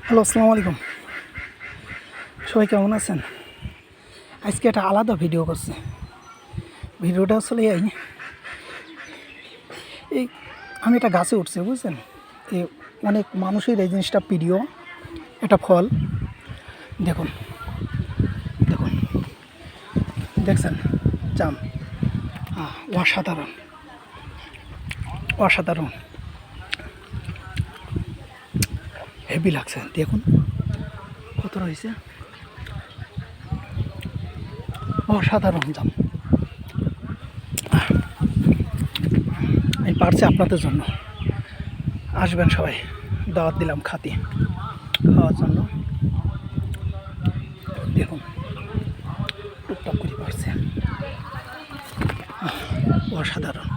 Hello, আসসালামু আলাইকুম। সবাই কেমন আছেন? আজকে একটা আলাদা ভিডিও করছে। ভিডিওটা আসলে এই আমি একটা গাছে উঠছি, বুঝছেন? এই অনেক মানুষের এই জিনিসটা প্রিয় একটা ফল। দেখুন দেখুন, দেখছেন? জাম অসাধারণ অসাধারণ, হেভি লাগছে। দেখুন কত রয়েছে, অসাধারণ জাম। আমি পারছি আপনাদের জন্য, আসবেন সবাই, দাওয়াত দিলাম খাওয়ার জন্য। দেখুন টুকটাক করে পারছে, অসাধারণ।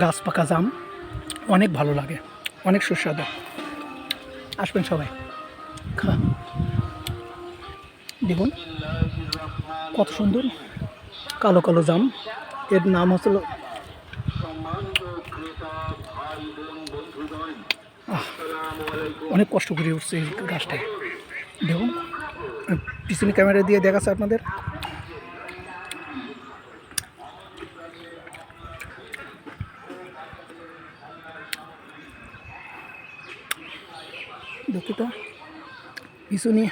গাছ পাকা জাম অনেক ভালো লাগে, অনেক সুস্বাদু। আসবেন সবাই, দেখুন কত সুন্দর কালো কালো জাম। এর নাম হচ্ছিল অনেক কষ্ট করে উঠছে এই গাছটায়। দেখুন পিছনে ক্যামেরা দিয়ে দেখাচ্ছে আপনাদের। দেখি তো পিছনে